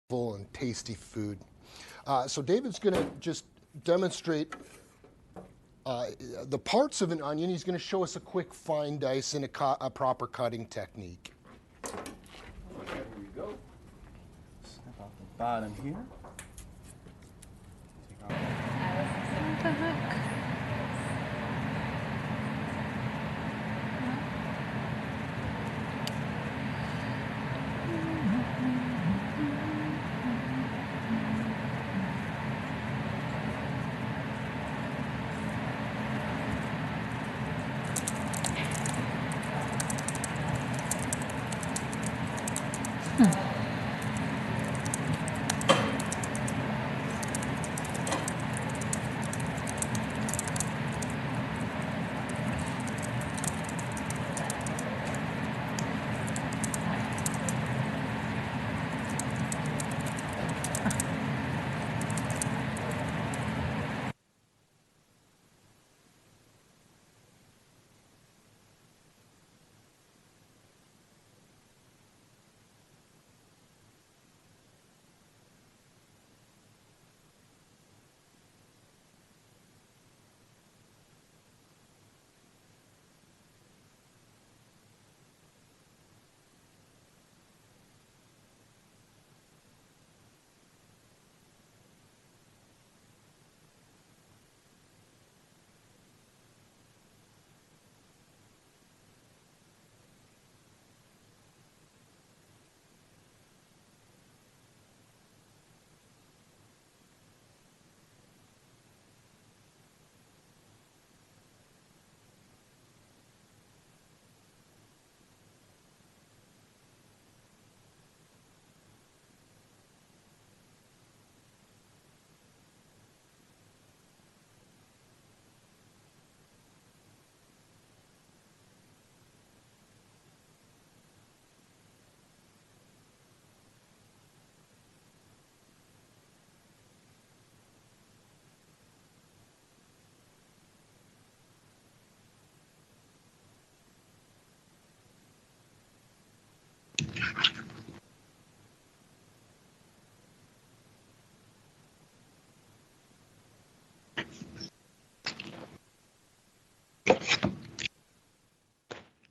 full and tasty food. So David's going to just demonstrate the parts of an onion. He's going to show us a quick fine dice and a proper cutting technique. Here we go. Snip off the bottom here. Take off. What the heck?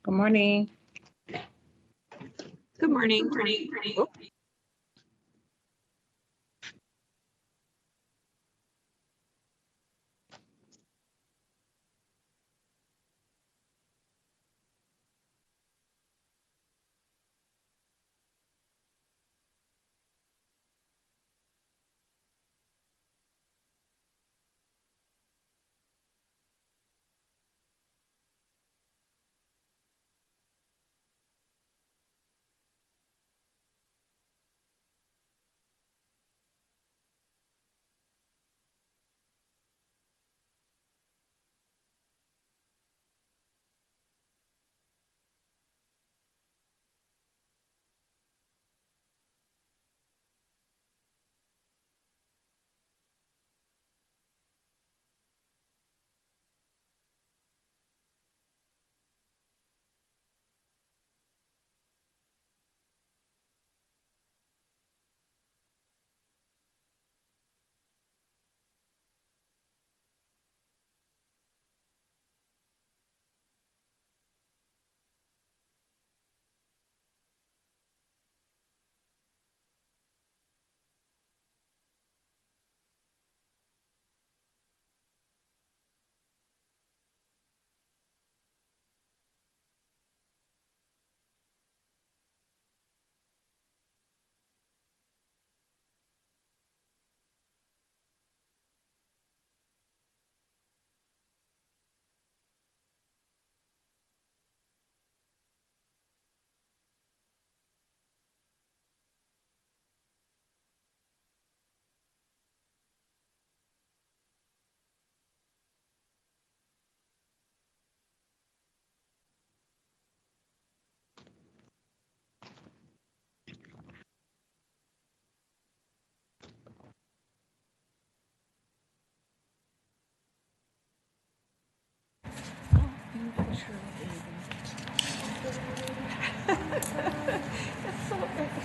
Good morning. Good morning. Oh,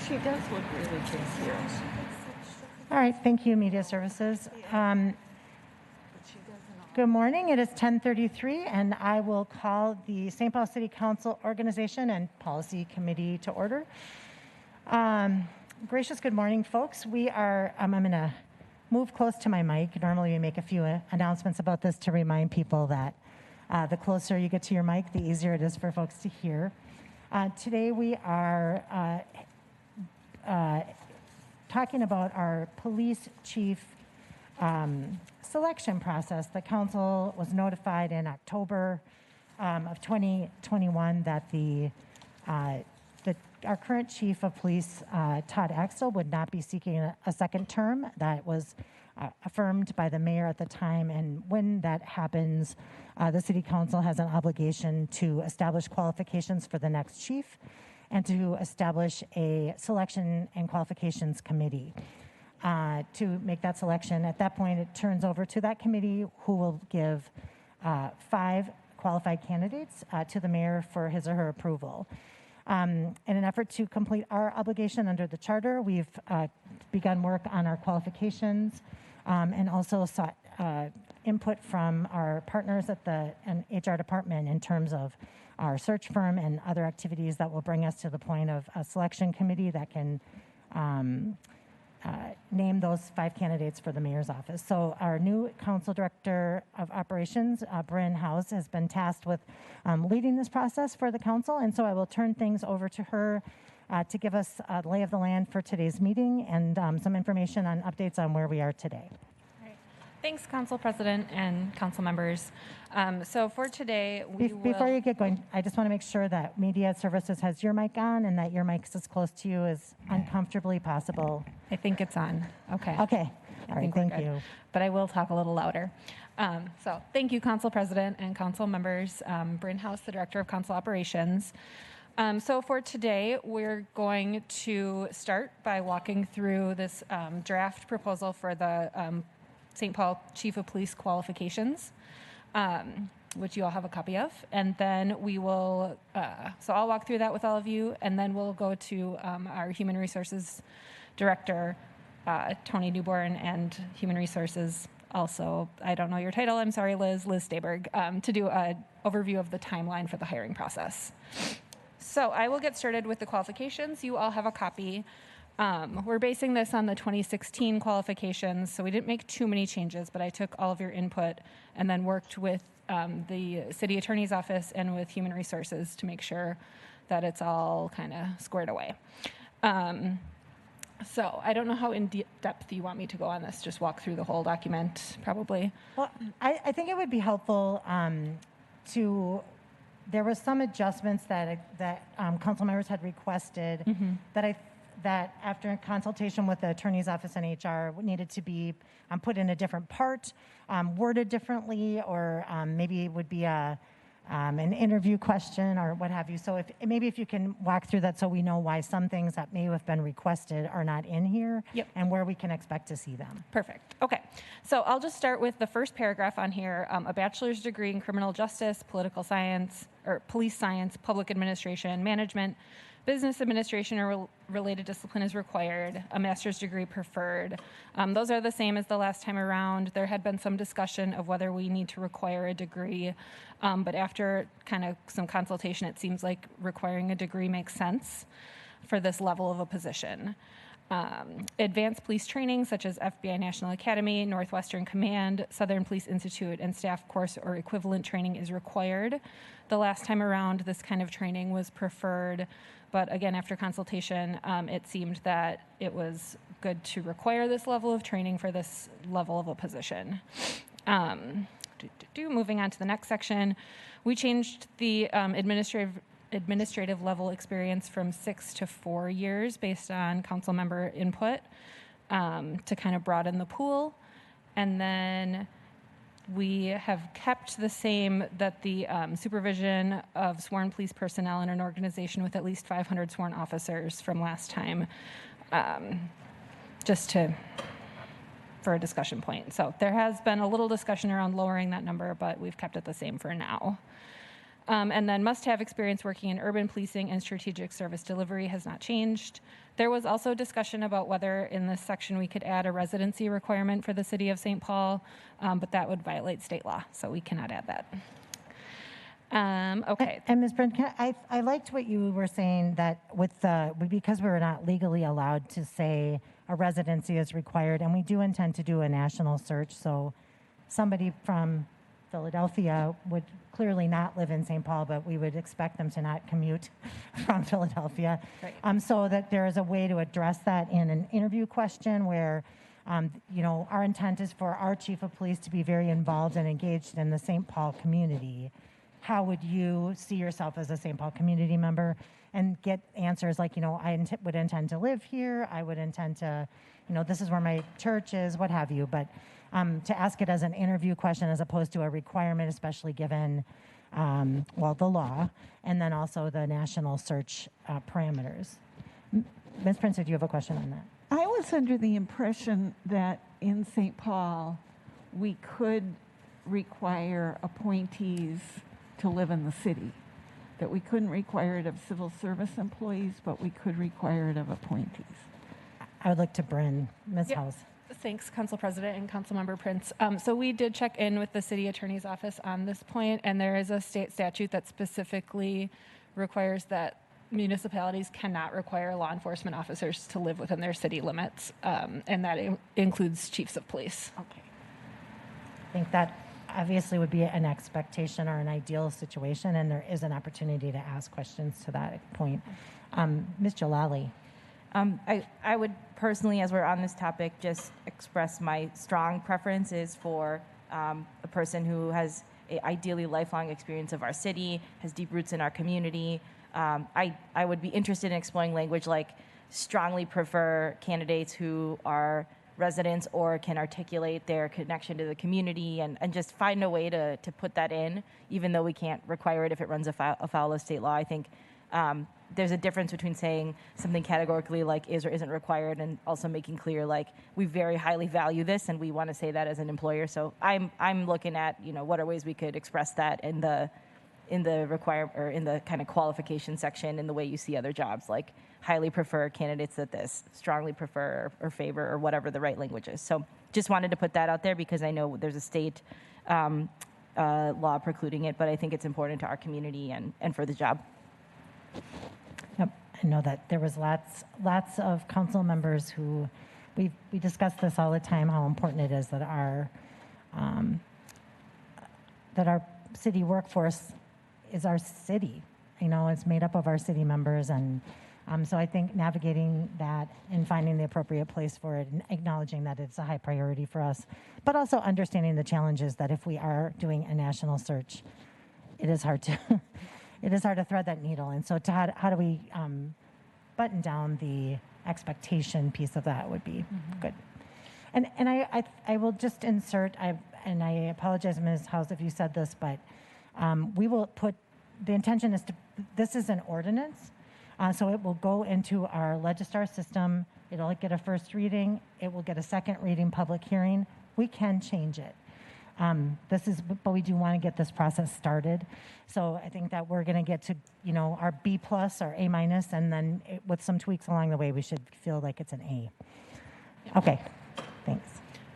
She does look really tasty. All right, thank you, Media Services. Good morning. It is 10:33, and I will call the St. Paul City Council Organization and Policy Committee to order. Gracious good morning, folks. We are, I'm going to move close to my mic. Normally we make a few announcements about this to remind people that the closer you get to your mic, the easier it is for folks to hear. Today we are talking about our police chief selection process. The council was notified in October of 2021 that our current chief of police, Todd Axel, would not be seeking a second term. That was affirmed by the mayor at the time, and when that happens, the city council has an obligation to establish qualifications for the next chief and to establish a selection and qualifications committee to make that selection. At that point, it turns over to that committee, who will give 5 qualified candidates to the mayor for his or her approval. In an effort to complete our obligation under the charter, we've begun work on our qualifications and also sought input from our partners at the HR department in terms of our search firm and other activities that will bring us to the point of a selection committee that can name those 5 candidates for the mayor's office. So our new council director of operations, Bryn House, has been tasked with leading this process for the council, and so I will turn things over to her to give us a lay of the land for today's meeting and some information on updates on where we are today. Thanks, Council President and council members. So for today, Before you get going, I just want to make sure that Media Services has your mic on and that your mic is as close to you as uncomfortably possible. I think it's on. Okay. Okay. All right. Thank you. But I will talk a little louder. So thank you, Council President and council members. Bryn House, the Director of Council Operations. So for today, we're going to start by walking through this draft proposal for the St. Paul Chief of Police qualifications, which you all have a copy of. And then we will, so I'll walk through that with all of you, and then we'll go to our Human Resources Director, Tony Newborn, and Human Resources also, I don't know your title, I'm sorry, Liz Staberg, to do an overview of the timeline for the hiring process. So I will get started with the qualifications. You all have a copy. We're basing this on the 2016 qualifications, so we didn't make too many changes, but I took all of your input and then worked with the city attorney's office and with human resources to make sure that it's all kind of squared away. So I don't know how in depth you want me to go on this, just walk through the whole document, probably. Well, I think it would be helpful there was some adjustments that council members had requested that after consultation with the attorney's office and HR needed to be put in a different part, worded differently, or maybe it would be an interview question or what have you. So if you can walk through that so we know why some things that may have been requested are not in here. Yep. And where we can expect to see them. Perfect. Okay. So I'll just start with the first paragraph on here. A bachelor's degree in criminal justice, political science, or police science, public administration, management, business administration or related discipline is required. A master's degree preferred. Those are the same as the last time around. There had been some discussion of whether we need to require a degree, but after kind of some consultation, it seems like requiring a degree makes sense for this level of a position. Advanced police training, such as FBI National Academy, Northwestern Command, Southern Police Institute, and staff course or equivalent training is required. The last time around, this kind of training was preferred, but again, after consultation, it seemed that it was good to require this level of training for this level of a position. Moving on to the next section, we changed the administrative level experience from 6 to 4 years based on council member input to kind of broaden the pool. And then we have kept the same that the supervision of sworn police personnel in an organization with at least 500 sworn officers from last time, for a discussion point. So there has been a little discussion around lowering that number, but we've kept it the same for now. And then must have experience working in urban policing and strategic service delivery has not changed. There was also discussion about whether in this section we could add a residency requirement for the city of St. Paul, but that would violate state law, so we cannot add that. Okay. And Ms. Brent, I liked what you were saying that because we were not legally allowed to say a residency is required, and we do intend to do a national search, so somebody from Philadelphia would clearly not live in St. Paul, but we would expect them to not commute from Philadelphia. Right. So that there is a way to address that in an interview question where, our intent is for our chief of police to be very involved and engaged in the St. Paul community. How would you see yourself as a St. Paul community member? And get answers like, I would intend to live here. I would intend to, this is where my church is, what have you. But to ask it as an interview question as opposed to a requirement, especially given, the law, and then also the national search parameters. Ms. Prince, do you have a question on that? I was under the impression that in St. Paul, we could require appointees to live in the city, that we couldn't require it of civil service employees, but we could require it of appointees. I would look to Bryn, Ms. Yep. House. Thanks, Council President and Councilmember Prince. So we did check in with the City Attorney's Office on this point, and there is a state statute that specifically requires that municipalities cannot require law enforcement officers to live within their city limits, and that includes chiefs of police. Okay. I think that obviously would be an expectation or an ideal situation, and there is an opportunity to ask questions to that point. Ms. Jalali. I would personally, as we're on this topic, just express my strong preferences for a person who has ideally lifelong experience of our city, has deep roots in our community. I would be interested in exploring language like strongly prefer candidates who are residents or can articulate their connection to the community, and just find a way to put that in, even though we can't require it if it runs afoul of state law. I think there's a difference between saying something categorically like is or isn't required and also making clear like we very highly value this and we want to say that as an employer. So I'm looking at what are ways we could express that in the requirement or in the kind of qualification section in the way you see other jobs, like highly prefer candidates that this, strongly prefer or favor, or whatever the right language is. So just wanted to put that out there because I know there's a state law precluding it, but I think it's important to our community and for the job. Yep, I know that there was lots of council members who we discuss this all the time, how important it is that our city workforce is our city. It's made up of our city members, and so I think navigating that and finding the appropriate place for it and acknowledging that it's a high priority for us, but also understanding the challenges that if we are doing a national search, it is hard to thread that needle. And so how do we button down the expectation piece of that would be good. And I will just insert, and I apologize, Ms. House, if you said this, but we will put, the intention is this is an ordinance, so it will go into our Legistar system. It'll get a first reading. It will get a second reading, public hearing. We can change it. But we do want to get this process started. So I think that we're going to get to, our B+ or A-, and then with some tweaks along the way, we should feel like it's an A. Yeah. Okay, thanks.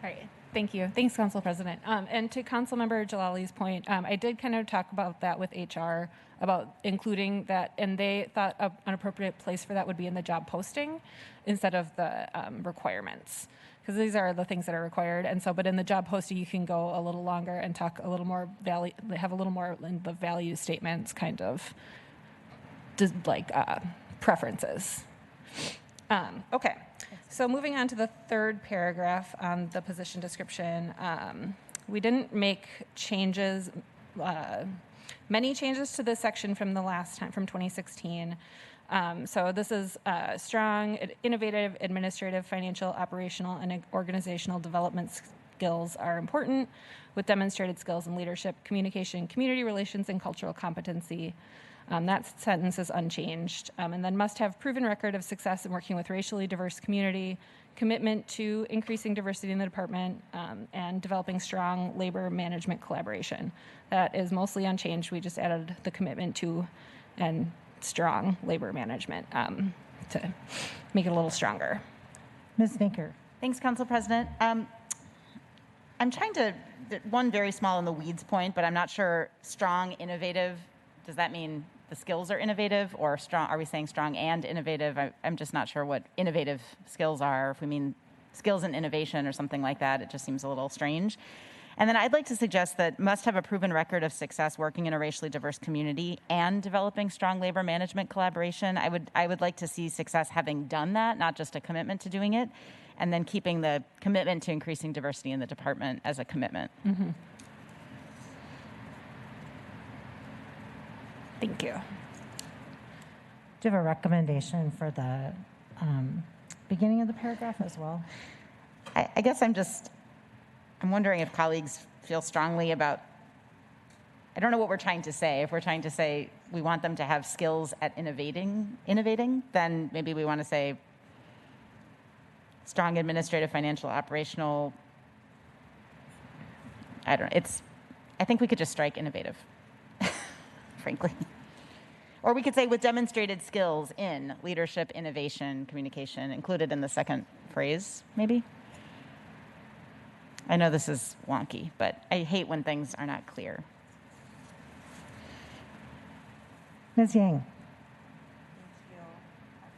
All right. Thank you. Thanks, Council President. And to Councilmember Jalali's point, I did kind of talk about that with HR, about including that, and they thought an appropriate place for that would be in the job posting instead of the requirements, because these are the things that are required. And so, but in the job posting, you can go a little longer and talk a little more have a little more in the value statements, kind of just like preferences. Okay. So moving on to the third paragraph on the position description, we didn't make changes, many changes to this section from the last time, from 2016. So this is strong, innovative, administrative, financial, operational, and organizational development skills are important, with demonstrated skills in leadership, communication, community relations, and cultural competency. That sentence is unchanged. And then must have proven record of success in working with racially diverse community, commitment to increasing diversity in the department, and developing strong labor management collaboration. That is mostly unchanged. We just added the commitment to and strong labor management to make it a little stronger. Ms. Naker. Thanks, Council President. I'm trying to, one very small in the weeds point, but I'm not sure strong, innovative, does that mean the skills are innovative, or strong, are we saying strong and innovative? I'm just not sure what innovative skills are. If we mean skills and innovation or something like that, it just seems a little strange. And then I'd like to suggest that must have a proven record of success working in a racially diverse community and developing strong labor management collaboration. I would like to see success having done that, not just a commitment to doing it, and then keeping the commitment to increasing diversity in the department as a commitment. Mm-hmm. Thank you. Do you have a recommendation for the beginning of the paragraph as well? I guess I'm wondering if colleagues feel strongly about, I don't know what we're trying to say. If we're trying to say we want them to have skills at innovating, then maybe we want to say strong administrative, financial, operational. I think we could just strike innovative, frankly. Or we could say with demonstrated skills in leadership, innovation, communication, included in the second phrase, maybe. I know this is wonky, but I hate when things are not clear. Ms. Yang.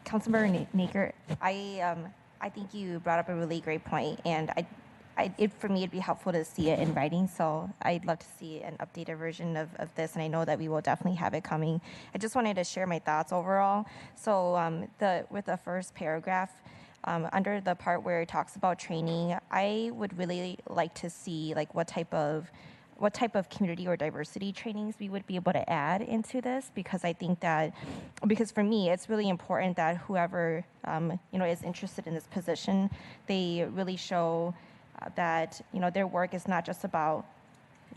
Councilmember Naker, I think you brought up a really great point, and for me, it'd be helpful to see it in writing. So I'd love to see an updated version of this, and I know that we will definitely have it coming. I just wanted to share my thoughts overall. So with the first paragraph, under the part where it talks about training, I would really like to see like what type of community or diversity trainings we would be able to add into this, because I think that, because for me, it's really important that whoever is interested in this position, they really show that their work is not just about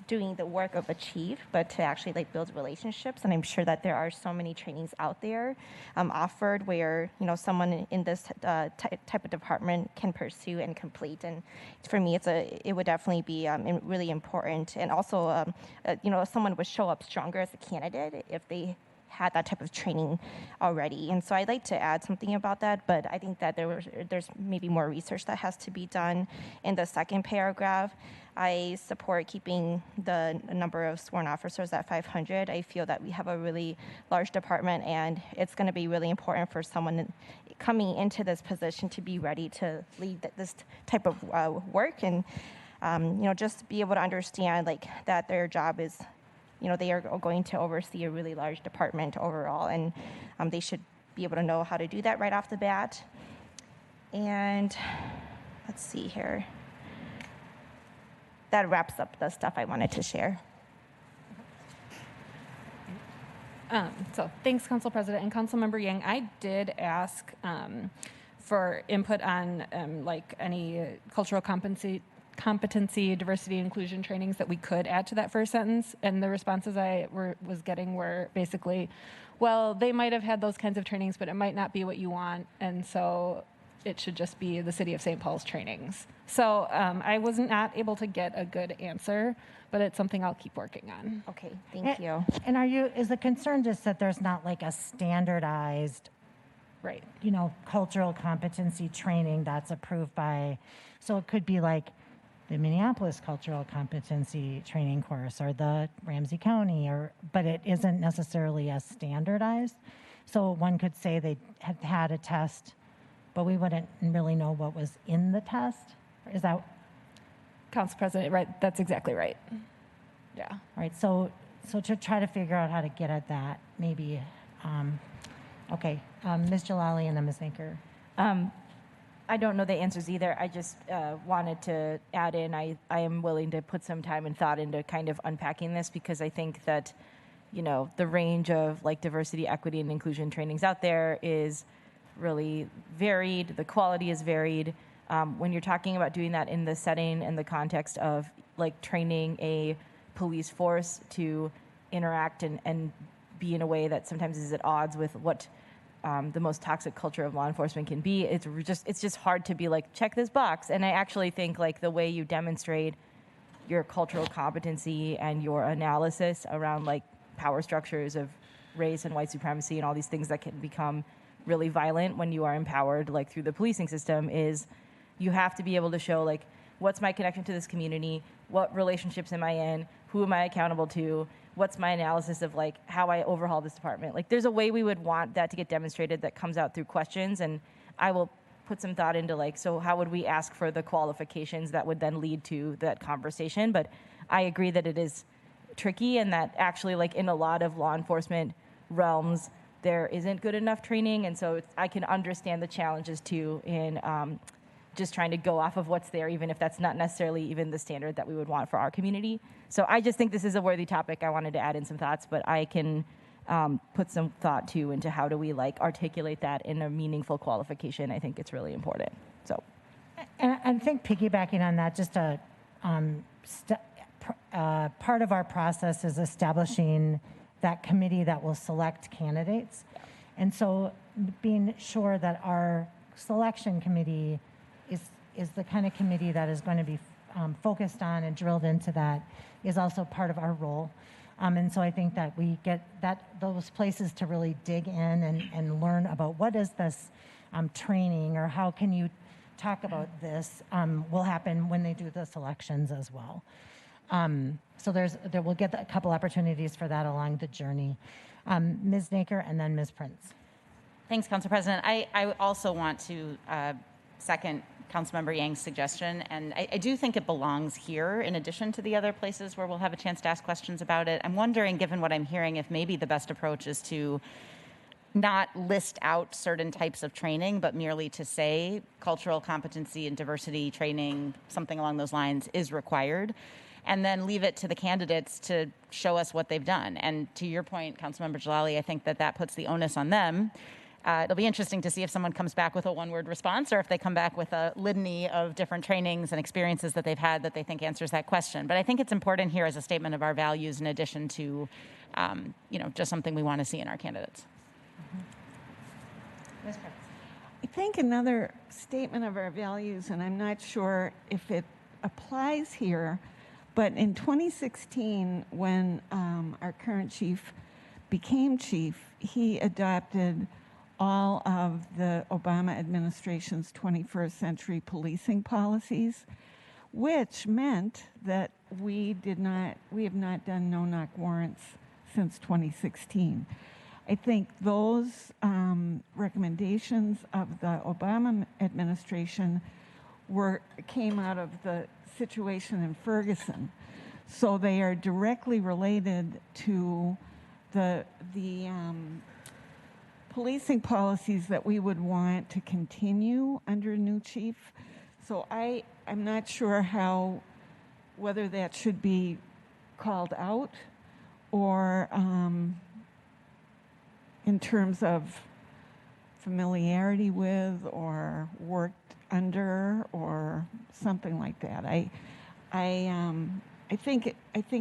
doing the work of achieve, but to actually like build relationships. And I'm sure that there are so many trainings out there offered where someone in this type of department can pursue and complete. And for me, it would definitely be really important. And also, someone would show up stronger as a candidate if they had that type of training already. And so I'd like to add something about that, but I think that there's maybe more research that has to be done. In the second paragraph, I support keeping the number of sworn officers at 500. I feel that we have a really large department, and it's going to be really important for someone coming into this position to be ready to lead this type of work, and just be able to understand like that their job is, they are going to oversee a really large department overall, and they should be able to know how to do that right off the bat. And let's see here. That wraps up the stuff I wanted to share. So thanks, Council President and Councilmember Yang. I did ask for input on like any cultural competency, diversity, inclusion trainings that we could add to that first sentence. And the responses I was getting were basically, well, they might have had those kinds of trainings, but it might not be what you want. And so it should just be the City of St. Paul's trainings. So I was not able to get a good answer, but it's something I'll keep working on. Okay, thank you. And is the concern just that there's not like a standardized, Right. cultural competency training that's approved by, so it could be like the Minneapolis Cultural Competency Training course or the Ramsey County, but it isn't necessarily as standardized. So one could say they have had a test, but we wouldn't really know what was in the test. Is that? Council President, right, that's exactly right. Yeah. All right, so to try to figure out how to get at that, maybe, okay, Ms. Jalali and then Ms. Naker. I don't know the answers either. I just wanted to add in, I am willing to put some time and thought into kind of unpacking this, because I think that, the range of like diversity, equity, and inclusion trainings out there is really varied. The quality is varied. When you're talking about doing that in the setting and the context of like training a police force to interact and be in a way that sometimes is at odds with what the most toxic culture of law enforcement can be. It's just hard to be like, check this box. And I actually think like the way you demonstrate your cultural competency and your analysis around like power structures of race and white supremacy and all these things that can become really violent when you are empowered like through the policing system is you have to be able to show like, what's my connection to this community? What relationships am I in? Who am I accountable to? What's my analysis of like how I overhaul this department? Like there's a way we would want that to get demonstrated that comes out through questions, and I will put some thought into like, so how would we ask for the qualifications that would then lead to that conversation? But I agree that it is tricky, and that actually like in a lot of law enforcement realms, there isn't good enough training. And so I can understand the challenges too in just trying to go off of what's there, even if that's not necessarily even the standard that we would want for our community. So I just think this is a worthy topic. I wanted to add in some thoughts, but I can put some thought too into how do we like articulate that in a meaningful qualification. I think it's really important. So, And I think piggybacking on that, just part of our process is establishing that committee that will select candidates. And so being sure that our selection committee is the kind of committee that is going to be focused on and drilled into that is also part of our role. And so I think that we get those places to really dig in and learn about what is this training, or how can you talk about this, will happen when they do the selections as well. So there we'll get a couple opportunities for that along the journey. Ms. Naker and then Ms. Prince. Thanks, Council President. I also want to second Councilmember Yang's suggestion, and I do think it belongs here in addition to the other places where we'll have a chance to ask questions about it. I'm wondering, given what I'm hearing, if maybe the best approach is to not list out certain types of training, but merely to say cultural competency and diversity training, something along those lines, is required, and then leave it to the candidates to show us what they've done. And to your point, Councilmember Jalali, I think that puts the onus on them. It'll be interesting to see if someone comes back with a one-word response, or if they come back with a litany of different trainings and experiences that they've had that they think answers that question. But I think it's important here as a statement of our values, in addition to, just something we want to see in our candidates. Ms. Prince. I think another statement of our values, and I'm not sure if it applies here, but in 2016, when our current chief became chief, he adopted all of the Obama administration's 21st century policing policies, which meant that we have not done no-knock warrants since 2016. I think those recommendations of the Obama administration came out of the situation in Ferguson. So they are directly related to the policing policies that we would want to continue under new chief. So I'm not sure whether that should be called out, or in terms of familiarity with or worked under or something like that. I think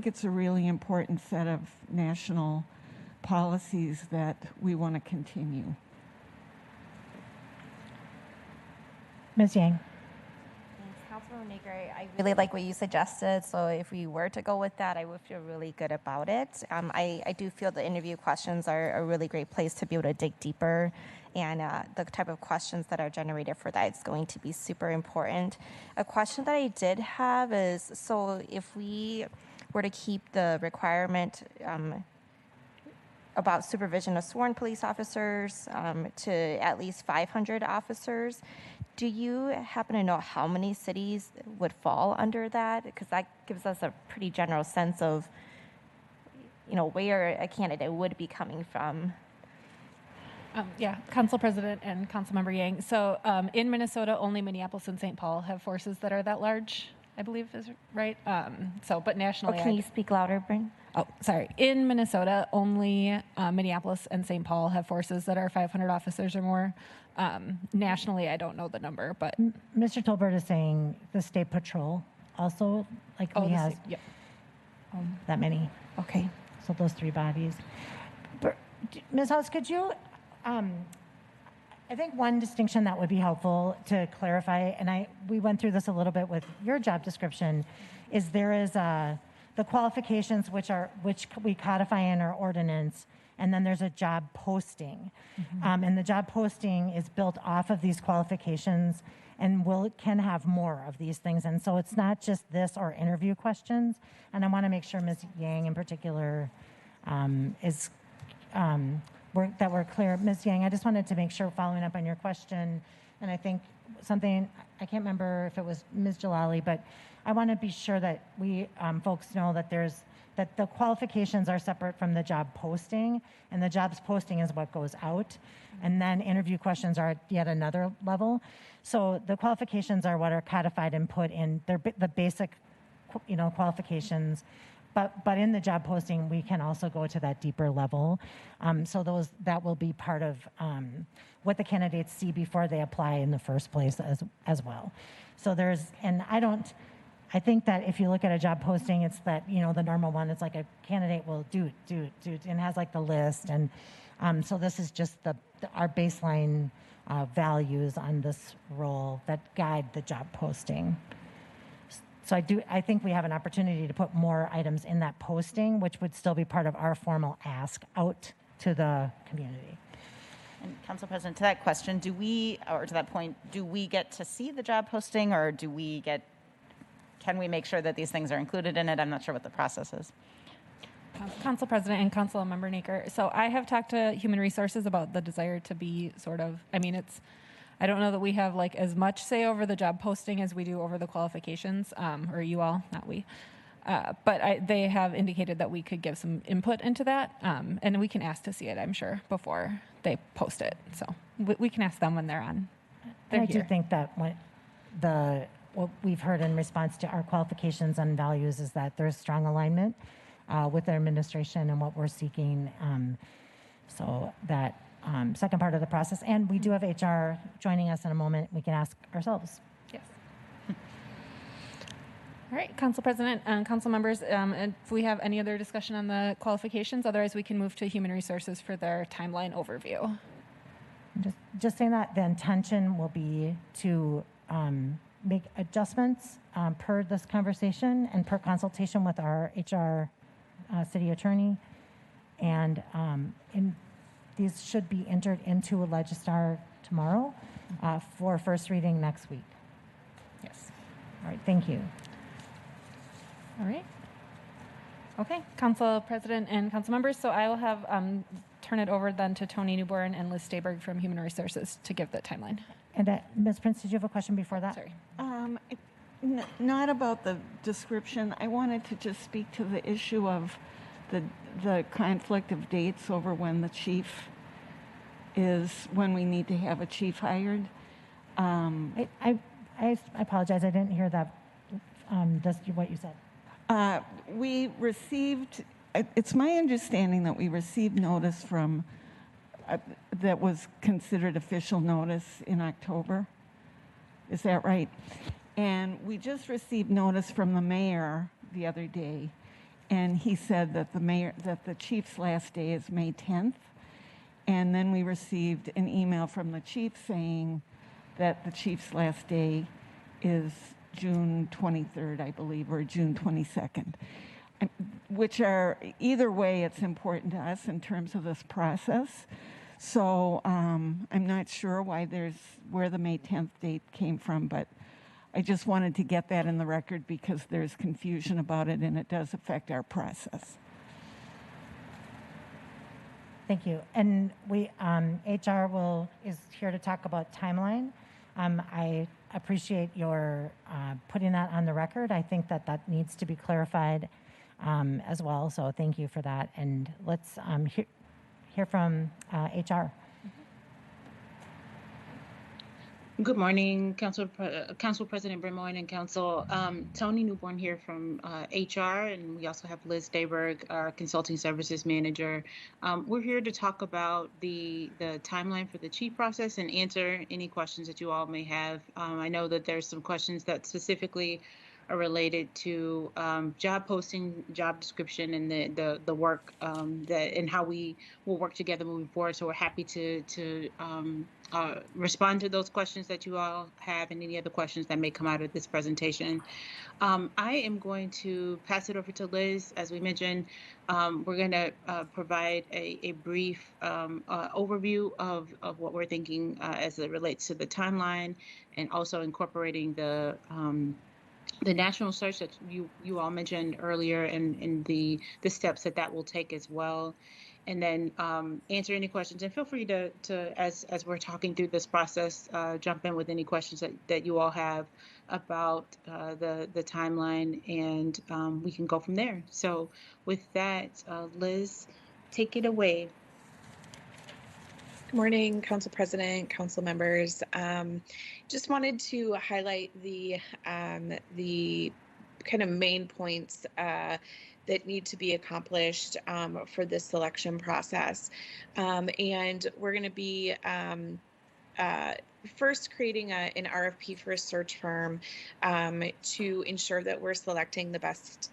it's a really important set of national policies that we want to continue. Ms. Yang. Councilmember Naker, I really like what you suggested. So if we were to go with that, I would feel really good about it. I do feel the interview questions are a really great place to be able to dig deeper. And the type of questions that are generated for that is going to be super important. A question that I did have is, so if we were to keep the requirement about supervision of sworn police officers to at least 500 officers, do you happen to know how many cities would fall under that? Because that gives us a pretty general sense of, where a candidate would be coming from. Council President and Councilmember Yang. So in Minnesota, only Minneapolis and St. Paul have forces that are that large, I believe is right. But nationally... Can you speak louder, Bryn? Oh, sorry. In Minnesota, only Minneapolis and St. Paul have forces that are 500 officers or more. Nationally, I don't know the number, but... Mr. Tolbert is saying the state patrol also likely has that many. Okay. So those three bodies. Ms. House, could you I think one distinction that would be helpful to clarify, and we went through this a little bit with your job description, is there is the qualifications which we codify in our ordinance, and then there's a job posting. And the job posting is built off of these qualifications and can have more of these things. And so it's not just this or interview questions. And I want to make sure Ms. Yang in particular that we're clear. Ms. Yang, I just wanted to make sure, following up on your question, and I think something, I can't remember if it was Ms. Jalali, but I want to be sure that we folks know that that the qualifications are separate from the job posting, and the jobs posting is what goes out, and then interview questions are at yet another level. So the qualifications are what are codified and put in. They're the basic, qualifications. But in the job posting, we can also go to that deeper level. So that will be part of what the candidates see before they apply in the first place as well. So I think that if you look at a job posting, it's that, the normal one, it's like a candidate will do, and has like the list. And so this is just our baseline values on this role that guide the job posting. So I think we have an opportunity to put more items in that posting, which would still be part of our formal ask out to the community. And Council President, to that question, to that point, do we get to see the job posting, or can we make sure that these things are included in it? I'm not sure what the process is. Council President and Council Member Naker. So I have talked to Human Resources about the desire to be I don't know that we have like as much say over the job posting as we do over the qualifications, or you all, not we. But they have indicated that we could give some input into that, and we can ask to see it, I'm sure, before they post it. So we can ask them when they're on. I do think that what we've heard in response to our qualifications and values is that there's strong alignment with the administration and what we're seeking. So that second part of the process, and we do have HR joining us in a moment. We can ask ourselves. Yes. All right, Council President and Council members, if we have any other discussion on the qualifications, otherwise we can move to Human Resources for their timeline overview. Just saying that the intention will be to make adjustments per this conversation and per consultation with our HR city attorney, and these should be entered into a Legistar tomorrow for first reading next week. Yes. All right, thank you. All right. Okay, Council President and Council members, so I will have turn it over then to Tony Newborn and Liz Stayberg from Human Resources to give the timeline. And Ms. Prince, did you have a question before that? Sorry. Not about the description. I wanted to just speak to the issue of the conflict of dates over when the chief when we need to have a chief hired. I apologize. I didn't hear that. Just what you said. We received. It's my understanding that we received notice from that was considered official notice in October. Is that right? And we just received notice from the mayor the other day, and he said that the chief's last day is May 10th. And then we received an email from the chief saying that the chief's last day is June 23rd, I believe, or June 22nd, which are, either way, it's important to us in terms of this process. So I'm not sure where the May 10th date came from, but I just wanted to get that in the record because there's confusion about it and it does affect our process. Thank you. And HR is here to talk about timeline. I appreciate your putting that on the record. I think that needs to be clarified as well. So thank you for that. And let's hear from HR. Good morning, Council President Bremoyne and Council. Tony Newborn here from HR, and we also have Liz Stayberg, our Consulting Services Manager. We're here to talk about the timeline for the chief process and answer any questions that you all may have. I know that there's some questions that specifically are related to job posting, job description, and the work that and how we will work together moving forward. So we're happy to respond to those questions that you all have and any other questions that may come out of this presentation. I am going to pass it over to Liz. As we mentioned, we're going to provide a brief overview of what we're thinking as it relates to the timeline, and also incorporating the national search that you all mentioned earlier, and the steps that will take as well. And then answer any questions, and feel free to as we're talking through this process, jump in with any questions that you all have about the timeline, and we can go from there. So with that, Liz, take it away. Good morning, Council President, Council members. Just wanted to highlight the kind of main points that need to be accomplished for this selection process. And we're going to be first creating an RFP for a search firm to ensure that we're selecting the best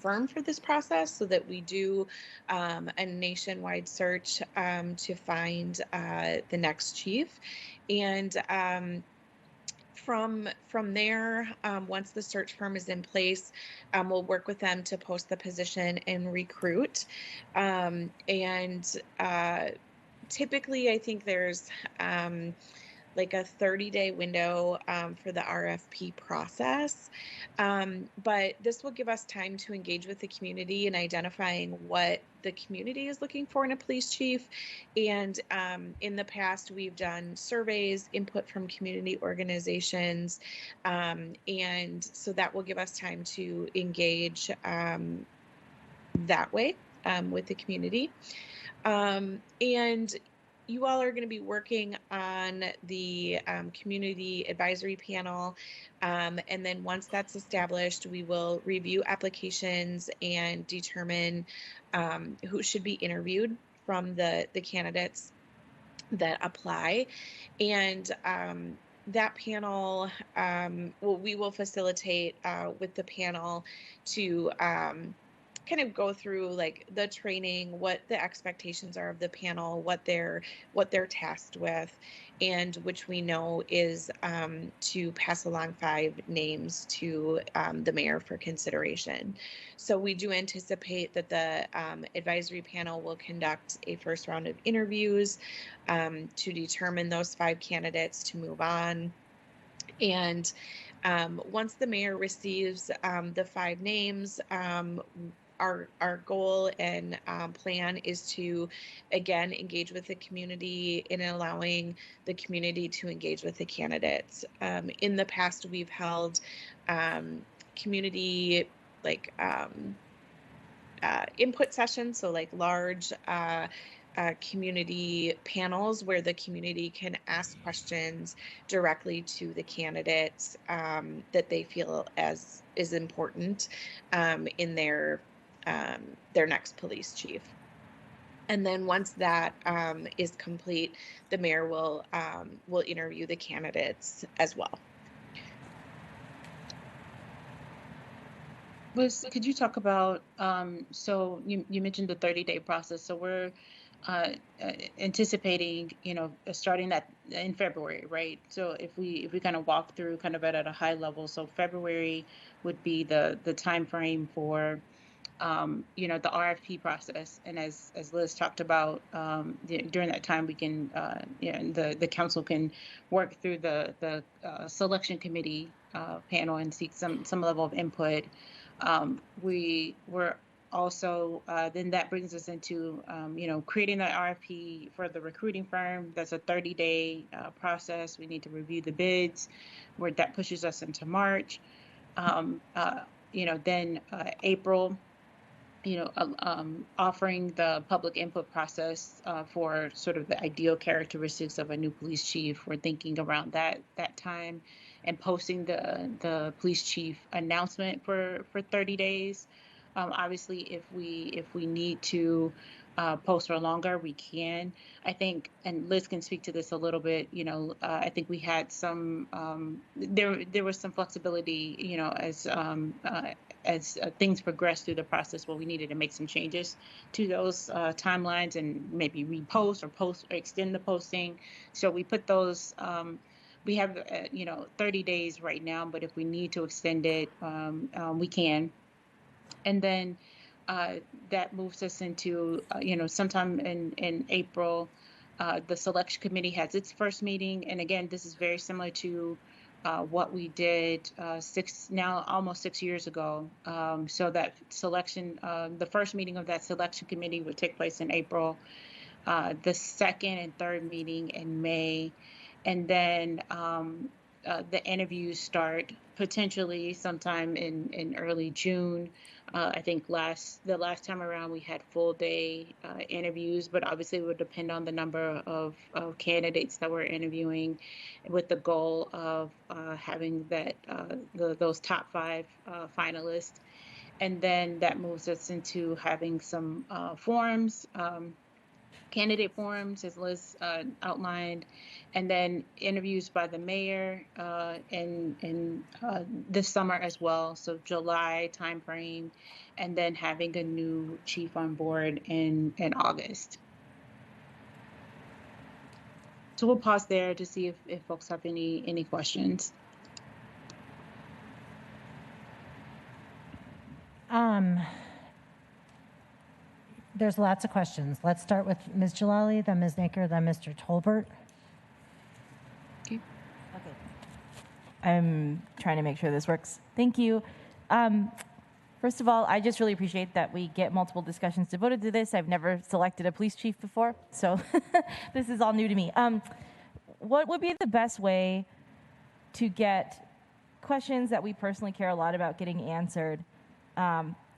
firm for this process, so that we do a nationwide search to find the next chief. And from there, once the search firm is in place, we'll work with them to post the position and recruit. Typically, I think there's like a 30-day window for the RFP process. But this will give us time to engage with the community in identifying what the community is looking for in a police chief. And in the past, we've done surveys, input from community organizations. And so that will give us time to engage that way with the community. And you all are going to be working on the community advisory panel. And then once that's established, we will review applications and determine who should be interviewed from the candidates that apply. And that panel, we will facilitate with the panel to kind of go through like the training, what the expectations are of the panel, what they're tasked with, and which we know is to pass along 5 names to the mayor for consideration. So we do anticipate that the advisory panel will conduct a first round of interviews to determine those 5 candidates to move on. And once the mayor receives the 5 names, our goal and plan is to, again, engage with the community in allowing the community to engage with the candidates. In the past, we've held community input sessions, so like large community panels where the community can ask questions directly to the candidates that they feel is important in their next police chief. And then once that is complete, the mayor will interview the candidates as well. Liz, could you talk about, so you mentioned the 30-day process. So we're anticipating, starting that in February, right? So if we kind of walk through kind of at a high level, so February would be the time frame for the RFP process. And as Liz talked about, during that time, we can, the council can work through the selection committee panel and seek some level of input. We were also, then that brings us into, creating the RFP for the recruiting firm. That's a 30-day process. We need to review the bids, where that pushes us into March. Then April, offering the public input process for sort of the ideal characteristics of a new police chief. We're thinking around that time, and posting the police chief announcement for 30 days. Obviously, if we need to post for longer, we can. I think, and Liz can speak to this a little bit. I think we had some there was some flexibility, as things progressed through the process where we needed to make some changes to those timelines and maybe repost or post or extend the posting. So we put those. We have 30 days right now, but if we need to extend it, we can. And then that moves us into, sometime in April, the selection committee has its first meeting. And again, this is very similar to what we did almost 6 years ago. So that selection, the first meeting of that selection committee would take place in April, the second and third meeting in May, and then the interviews start potentially sometime in early June. I think the last time around we had full day interviews, but obviously it would depend on the number of candidates that we're interviewing, with the goal of having those top 5 finalists. And then that moves us into having some forums, candidate forums, as Liz outlined, and then interviews by the mayor in this summer as well, so July timeframe, and then having a new chief on board in August. So we'll pause there to see if folks have any questions. There's lots of questions. Let's start with Ms. Jalali, then Ms. Naker, then Mr. Tolbert. Okay. I'm trying to make sure this works. Thank you. First of all, I just really appreciate that we get multiple discussions devoted to this. I've never selected a police chief before, so this is all new to me. What would be the best way to get questions that we personally care a lot about getting answered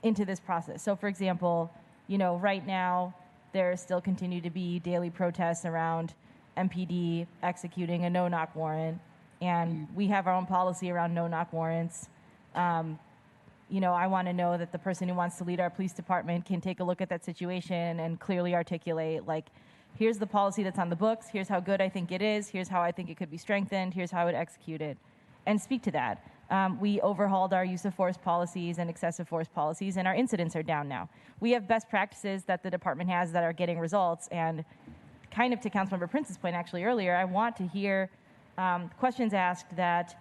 into this process? So, for example, right now, there still continue to be daily protests around MPD executing a no-knock warrant, and we have our own policy around no-knock warrants. I want to know that the person who wants to lead our police department can take a look at that situation and clearly articulate, like, here's the policy that's on the books, here's how good I think it is, here's how I think it could be strengthened, here's how I would execute it, and speak to that. We overhauled our use of force policies and excessive force policies, and our incidents are down now. We have best practices that the department has that are getting results, and kind of to Councilmember Prince's point actually earlier, I want to hear questions asked that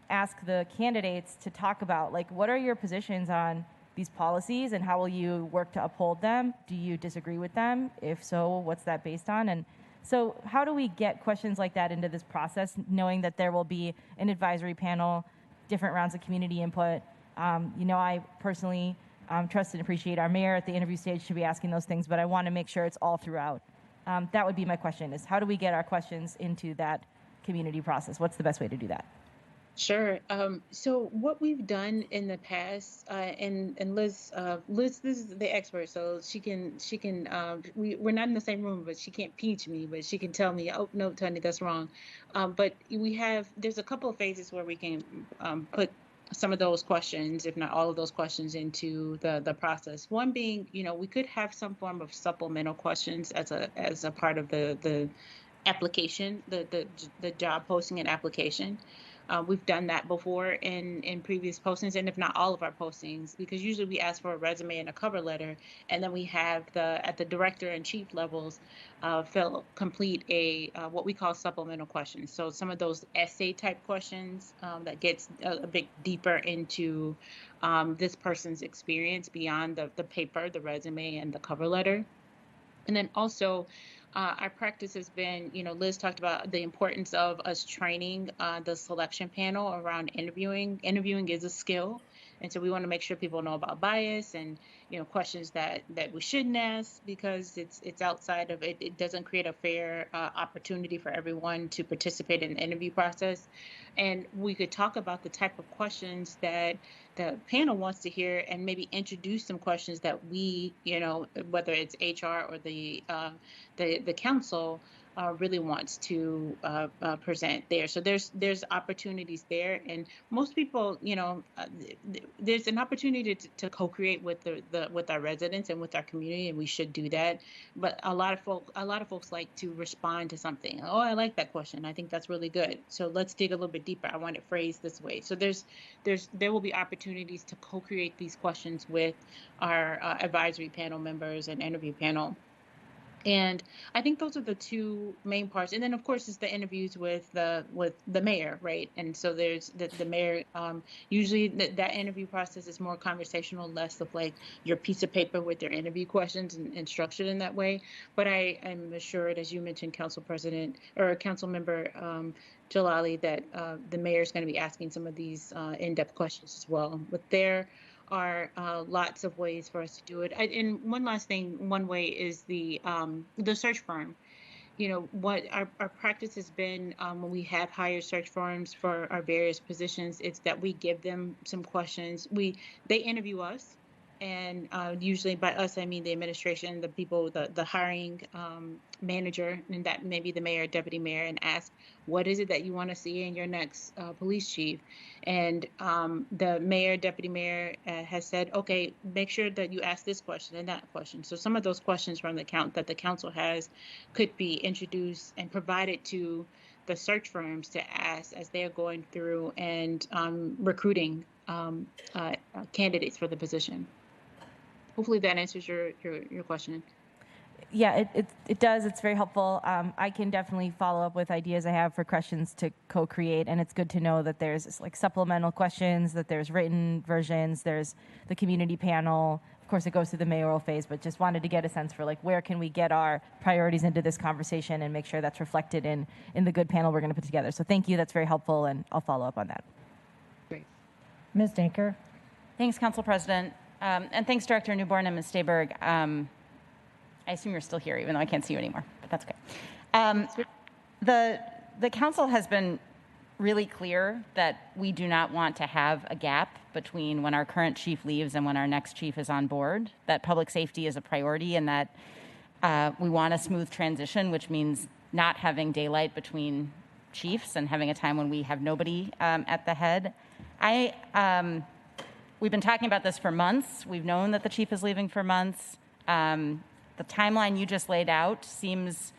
ask the candidates to talk about, like, what are your positions on these policies and how will you work to uphold them? Do you disagree with them? If so, what's that based on? And so how do we get questions like that into this process, knowing that there will be an advisory panel, different rounds of community input? I personally trust and appreciate our mayor at the interview stage to be asking those things, but I want to make sure it's all throughout. That would be my question, is how do we get our questions into that community process? What's the best way to do that? Sure. So what we've done in the past, and Liz, this is the expert, so she can. We're not in the same room, but she can't teach me, but she can tell me, oh no, Tony, that's wrong. But there's a couple of phases where we can put some of those questions, if not all of those questions, into the process. One being, we could have some form of supplemental questions as a part of the application, the job posting and application. We've done that before in previous postings, and if not all of our postings, because usually we ask for a resume and a cover letter, and then we have at the director and chief levels complete what we call supplemental questions. So some of those essay type questions that gets a bit deeper into this person's experience beyond the paper, the resume, and the cover letter. And then also, our practice has been, Liz talked about the importance of us training the selection panel around interviewing. Interviewing is a skill. And so we want to make sure people know about bias and, questions that we shouldn't ask, because it's outside of it. It doesn't create a fair opportunity for everyone to participate in the interview process. And we could talk about the type of questions that the panel wants to hear, and maybe introduce some questions that we, whether it's HR or the council, really wants to present there. So there's opportunities there, and most people, there's an opportunity to co-create with the with our residents and with our community, and we should do that. But a lot of folks like to respond to something. Oh, I like that question. I think that's really good. So let's dig a little bit deeper. I want it phrased this way. So there will be opportunities to co-create these questions with our advisory panel members and interview panel. And I think those are the two main parts. And then of course it's the interviews with the mayor, right? And so there's the mayor, usually that interview process is more conversational, less of like your piece of paper with their interview questions and structured in that way. But I am assured, as you mentioned, Council President or Council Member Jalali, that the mayor is going to be asking some of these in-depth questions as well. But there are lots of ways for us to do it. And one last thing, one way is the search firm. What our practice has been when we have hired search firms for our various positions, it's that we give them some questions. They interview us, and usually by us I mean the administration, the people, the hiring manager, and that may be the mayor, deputy mayor, and ask, what is it that you want to see in your next police chief? And the mayor, deputy mayor has said, okay, make sure that you ask this question and that question. So some of those questions from the council has could be introduced and provided to the search firms to ask as they're going through and recruiting candidates for the position. Hopefully that answers your question. Yeah, it does. It's very helpful. I can definitely follow up with ideas I have for questions to co-create, and it's good to know that there's like supplemental questions, that there's written versions, there's the community panel. Of course, it goes through the mayoral phase, but just wanted to get a sense for like where can we get our priorities into this conversation and make sure that's reflected in the good panel we're going to put together. So thank you. That's very helpful, and I'll follow up on that. Great. Ms. Danker. Thanks, Council President. And thanks, Director Newborn and Ms. Stayberg. I assume you're still here, even though I can't see you anymore, but that's okay. The council has been really clear that we do not want to have a gap between when our current chief leaves and when our next chief is on board, that public safety is a priority, and that we want a smooth transition, which means not having daylight between chiefs and having a time when we have nobody at the head. We've been talking about this for months. We've known that the chief is leaving for months. The timeline you just laid out seems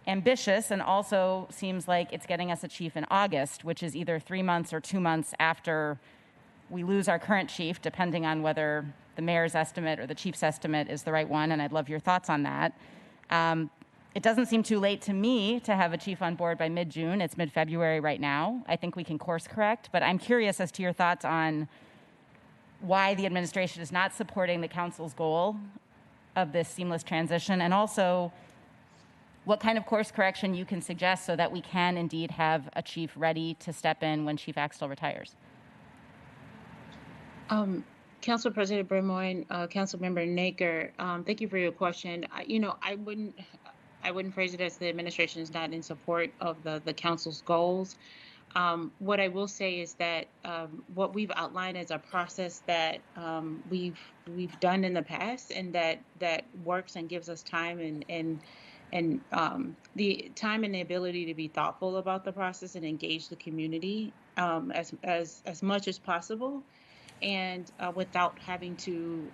ambitious and also seems like it's getting us a chief in August, which is either 3 months or 2 months after we lose our current chief, depending on whether the mayor's estimate or the chief's estimate is the right one, and I'd love your thoughts on that. It doesn't seem too late to me to have a chief on board by mid-June. It's mid-February right now. I think we can course correct, but I'm curious as to your thoughts on why the administration is not supporting the council's goal of this seamless transition, and also what kind of course correction you can suggest so that we can indeed have a chief ready to step in when Chief Axtell retires. Council President Bremoyne, Council Member Naker, thank you for your question. I wouldn't phrase it as the administration is not in support of the council's goals. What I will say is that what we've outlined is a process that we've done in the past, and that works and gives us time and the time and the ability to be thoughtful about the process and engage the community as much as possible, and without having to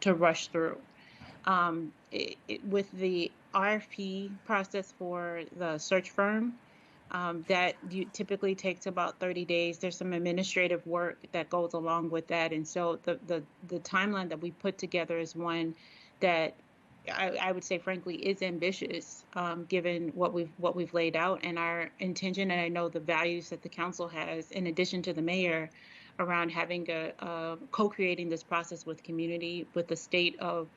rush through. With the RFP process for the search firm, that typically takes about 30 days. There's some administrative work that goes along with that. And so the timeline that we put together is one that I would say, frankly, is ambitious, given what we've laid out and our intention. And I know the values that the council has, in addition to the mayor, around having co-creating this process with community, with the state of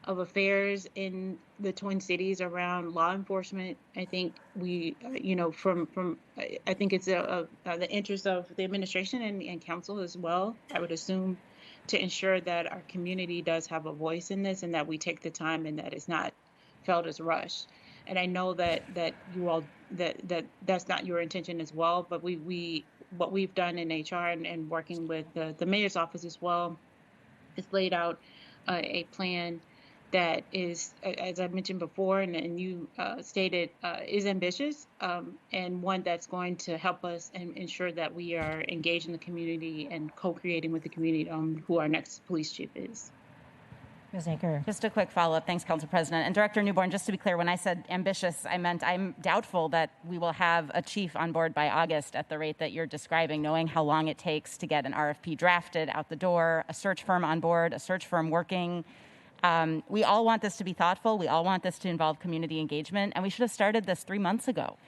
affairs in the Twin Cities around law enforcement. I think we, I think it's the interest of the administration and council as well, I would assume, to ensure that our community does have a voice in this, and that we take the time, and that it's not felt as rushed. And I know that you all, that's not your intention as well, but what we've done in HR and working with the mayor's office as well is laid out a plan that is, as I mentioned before, and you stated, is ambitious, and one that's going to help us and ensure that we are engaged in the community and co-creating with the community on who our next police chief is. Ms. Naker. Just a quick follow-up. Thanks, Council President. And Director Newborn, just to be clear, when I said ambitious, I meant I'm doubtful that we will have a chief on board by August at the rate that you're describing, knowing how long it takes to get an RFP drafted, out the door, a search firm on board, a search firm working. We all want this to be thoughtful. We all want this to involve community engagement. And we should have started this 3 months ago,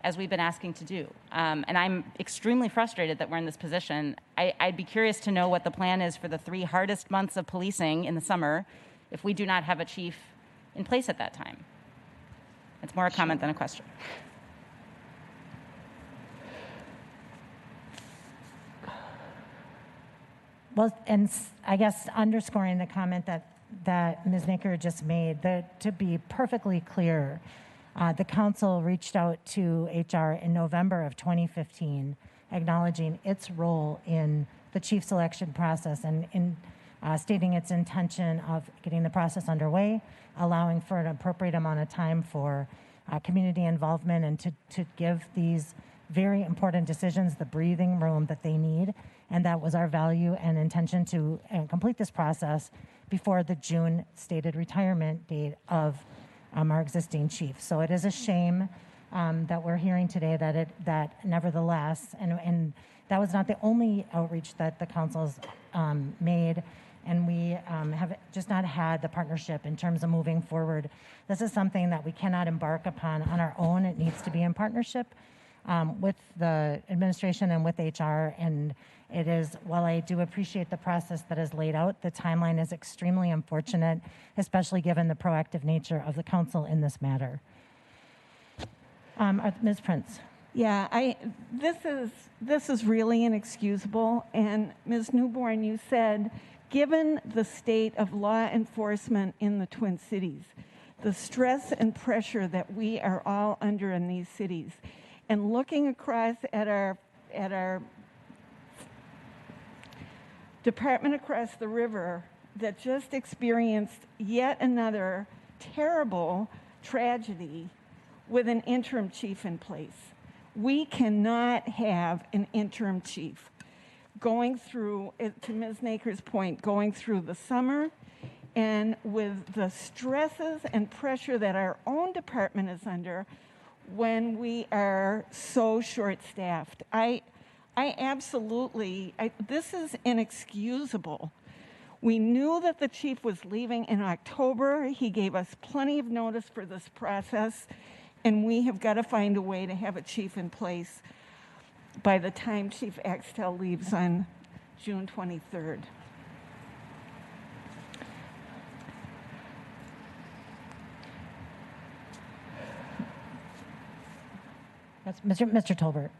as we've been asking to do. And I'm extremely frustrated that we're in this position. I'd be curious to know what the plan is for the 3 hardest months of policing in the summer if we do not have a chief in place at that time. It's more a comment than a question. Well, and I guess underscoring the comment that Ms. Naker just made, that to be perfectly clear, the council reached out to HR in November of 2015, acknowledging its role in the chief selection process and in stating its intention of getting the process underway, allowing for an appropriate amount of time for community involvement and to give these very important decisions the breathing room that they need. And that was our value and intention to complete this process before the June stated retirement date of our existing chief. So it is a shame that we're hearing today that nevertheless, and that was not the only outreach that the council's made, and we have just not had the partnership in terms of moving forward. This is something that we cannot embark upon on our own. It needs to be in partnership with the administration and with HR, and it is, while I do appreciate the process that is laid out, the timeline is extremely unfortunate, especially given the proactive nature of the council in this matter. Ms. Prince. Yeah, this is really inexcusable. And Ms. Newborn, you said, given the state of law enforcement in the Twin Cities, the stress and pressure that we are all under in these cities, and looking across at our department across the river that just experienced yet another terrible tragedy with an interim chief in place. We cannot have an interim chief going through, to Ms. Naker's point, going through the summer and with the stresses and pressure that our own department is under when we are so short-staffed. This is inexcusable. We knew that the chief was leaving in October. He gave us plenty of notice for this process, and we have got to find a way to have a chief in place by the time Chief Axtell leaves on June 23rd. That's Mr. Tolbert.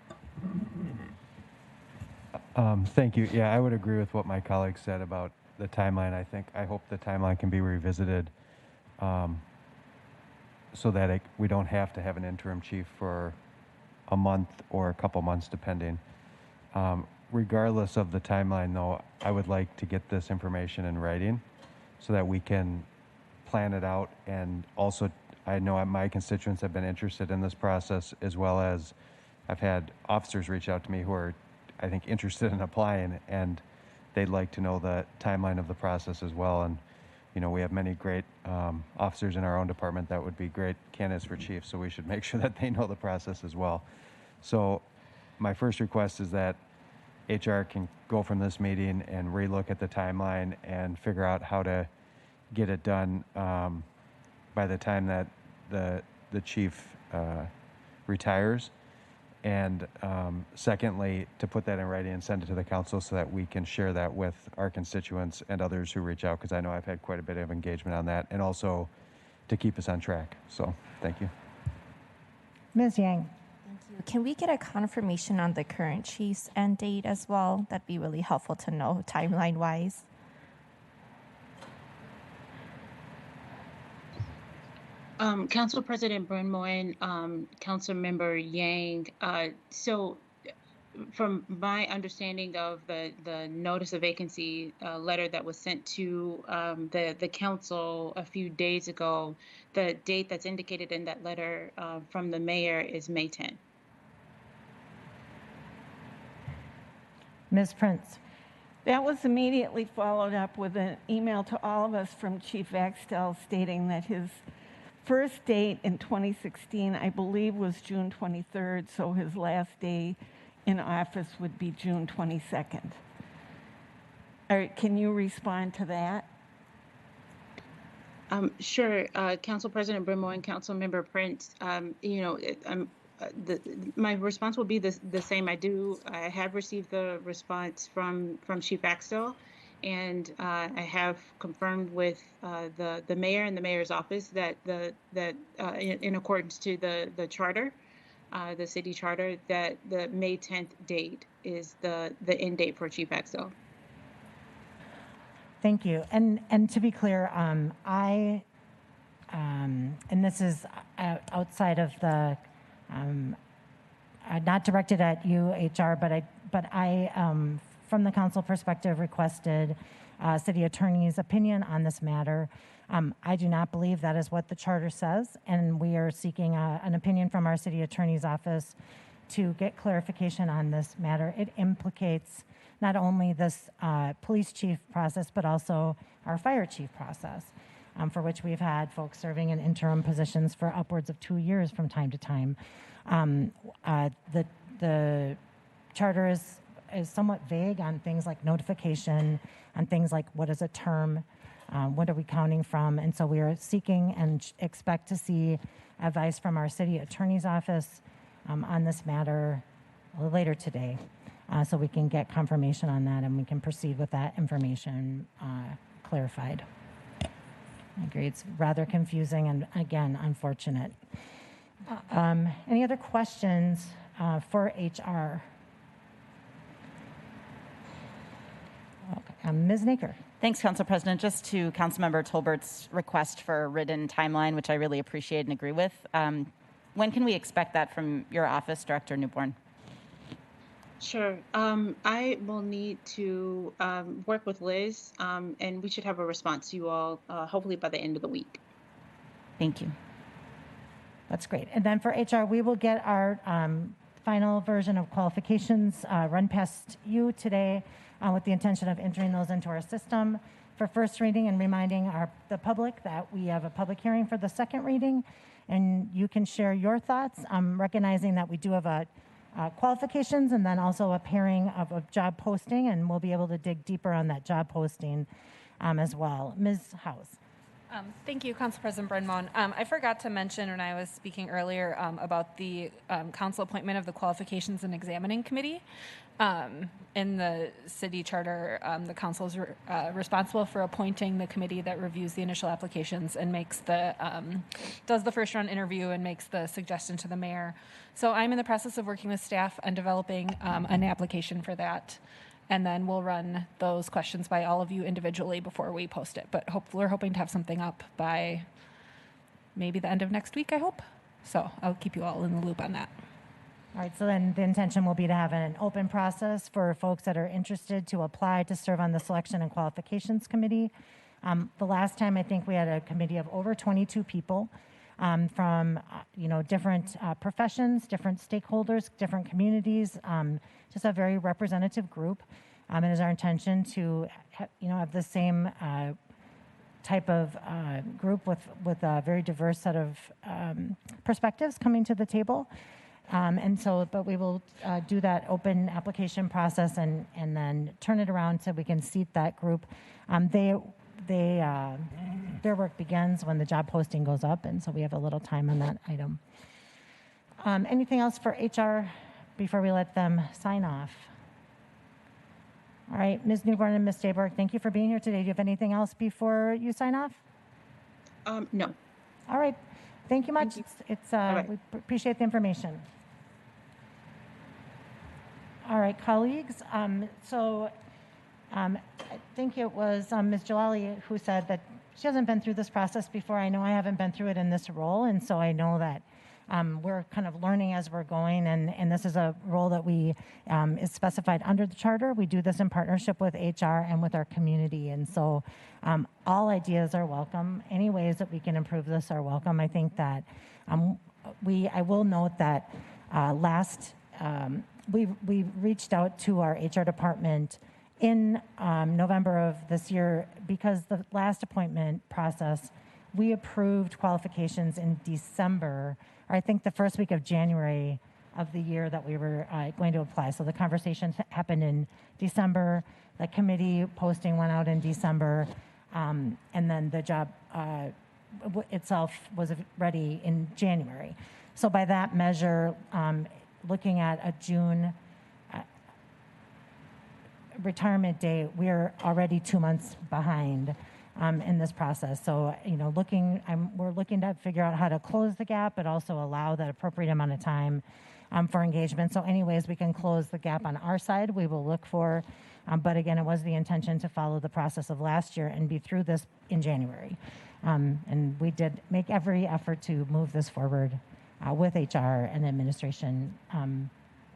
Thank you. Yeah, I would agree with what my colleague said about the timeline. I hope the timeline can be revisited so that we don't have to have an interim chief for a month or a couple months, depending. Regardless of the timeline, though, I would like to get this information in writing so that we can plan it out. And also, I know my constituents have been interested in this process, as well as I've had officers reach out to me who are, I think, interested in applying, and they'd like to know the timeline of the process as well. And, you know, we have many great officers in our own department that would be great candidates for chief, so we should make sure that they know the process as well. So my first request is that HR can go from this meeting and relook at the timeline and figure out how to get it done by the time that the chief retires. And secondly, to put that in writing and send it to the council so that we can share that with our constituents and others who reach out, because I know I've had quite a bit of engagement on that, and also to keep us on track. So thank you. Ms. Yang. Thank you. Can we get a confirmation on the current chief's end date as well? That'd be really helpful to know timeline-wise. Council President Bryn Moen, Council Member Yang. So from my understanding of the notice of vacancy letter that was sent to the council a few days ago, the date that's indicated in that letter from the mayor is May 10th. Ms. Prince. That was immediately followed up with an email to all of us from Chief Axtell stating that his first date in 2016, I believe, was June 23rd, so his last day in office would be June 22nd. All right, can you respond to that? Sure, Council President Brimo and Council Member Prince. My response will be the same. I have received the response from Chief Axtell, and I have confirmed with the mayor and the mayor's office that in accordance to the charter, the city charter, that the May 10th date is the end date for Chief Axtell. Thank you. And to be clear, and this is outside of the, not directed at you, HR, but I from the council perspective, requested city attorney's opinion on this matter. I do not believe that is what the charter says, and we are seeking an opinion from our city attorney's office to get clarification on this matter. It implicates not only this police chief process, but also our fire chief process, for which we've had folks serving in interim positions for upwards of 2 years from time to time. The charter is somewhat vague on things like notification, on things like what is a term, what are we counting from, and so we are seeking and expect to see advice from our city attorney's office on this matter later today, so we can get confirmation on that and we can proceed with that information clarified. I agree, it's rather confusing and, again, unfortunate. Any other questions for HR? Okay. Ms. Naker. Thanks, Council President. Just to Councilmember Tolbert's request for a written timeline, which I really appreciate and agree with. When can we expect that from your office, Director Newborn? Sure. I will need to work with Liz, and we should have a response to you all hopefully by the end of the week. Thank you. That's great. And then for HR, we will get our final version of qualifications run past you today with the intention of entering those into our system for first reading and reminding the public that we have a public hearing for the second reading, and you can share your thoughts, recognizing that we do have qualifications and then also a pairing of a job posting, and we'll be able to dig deeper on that job posting as well. Ms. House. Thank you, Council President Brindamon. I forgot to mention when I was speaking earlier about the council appointment of the Qualifications and Examining Committee. In the city charter, the council is responsible for appointing the committee that reviews the initial applications and makes does the first round interview and makes the suggestion to the mayor. So I'm in the process of working with staff on developing an application for that. And then we'll run those questions by all of you individually before we post it. But we're hoping to have something up by maybe the end of next week, I hope. So I'll keep you all in the loop on that. All right, so then the intention will be to have an open process for folks that are interested to apply to serve on the Selection and Qualifications Committee. The last time, I think we had a committee of over 22 people from different professions, different stakeholders, different communities, just a very representative group. It is our intention to have the same type of group with a very diverse set of perspectives coming to the table. But we will do that open application process and then turn it around so we can seat that group. Their work begins when the job posting goes up, and so we have a little time on that item. Anything else for HR before we let them sign off? All right, Ms. Newborn and Ms. Dayberg, thank you for being here today. Do you have anything else before you sign off? No. All right. Thank you much. Thank you. Right. We appreciate the information. All right, colleagues. I think it was Ms. Jalali who said that she hasn't been through this process before. I know I haven't been through it in this role, and so I know that We're kind of learning as we're going, and this is a role that we is specified under the charter. We do this in partnership with HR and with our community, and so all ideas are welcome. Any ways that we can improve this are welcome. I think that I will note that we reached out to our HR department in November of this year because the last appointment process, we approved qualifications in December, or I think the first week of January of the year that we were going to apply. So the conversations happened in December, the committee posting went out in December, and then the job itself was ready in January. So by that measure, looking at a June retirement date, we're already 2 months behind in this process. So, we're looking to figure out how to close the gap, but also allow that appropriate amount of time for engagement. So any ways we can close the gap on our side, we will look for. But again, it was the intention to follow the process of last year and be through this in January. And we did make every effort to move this forward with HR and administration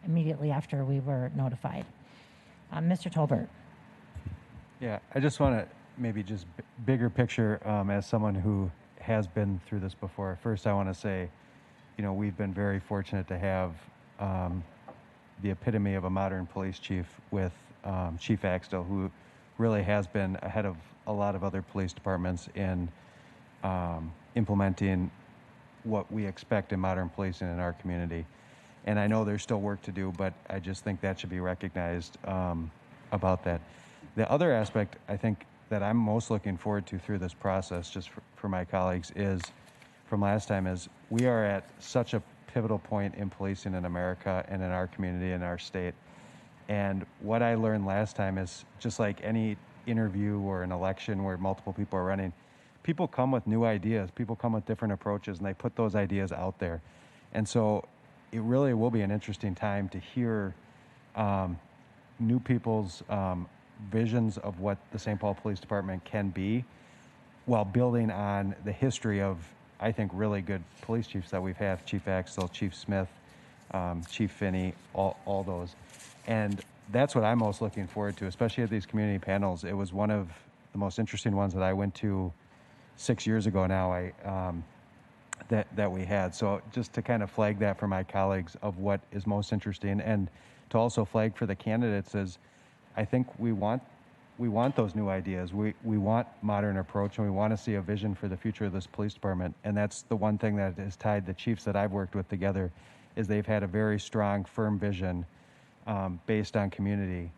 immediately after we were notified. Mr. Tolbert. Yeah, I just want to maybe just bigger picture as someone who has been through this before. First, I want to say, we've been very fortunate to have the epitome of a modern police chief with Chief Axtell, who really has been ahead of a lot of other police departments in implementing what we expect in modern policing in our community. And I know there's still work to do, but I just think that should be recognized about that. The other aspect I think that I'm most looking forward to through this process, just for my colleagues, is from last time, is we are at such a pivotal point in policing in America and in our community and our state. And what I learned last time is just like any interview or an election where multiple people are running, people come with new ideas, people come with different approaches, and they put those ideas out there. And so it really will be an interesting time to hear new people's visions of what the St. Paul Police Department can be, while building on the history of, I think, really good police chiefs that we've had: Chief Axtell, Chief Smith, Chief Finney, all those. And that's what I'm most looking forward to, especially at these community panels. It was one of the most interesting ones that I went to 6 years ago now. That we had. So just to kind of flag that for my colleagues of what is most interesting, and to also flag for the candidates is, I think we want those new ideas. We want modern approach, and we want to see a vision for the future of this police department. And that's the one thing that has tied the chiefs that I've worked with together, is they've had a very strong, firm vision based on community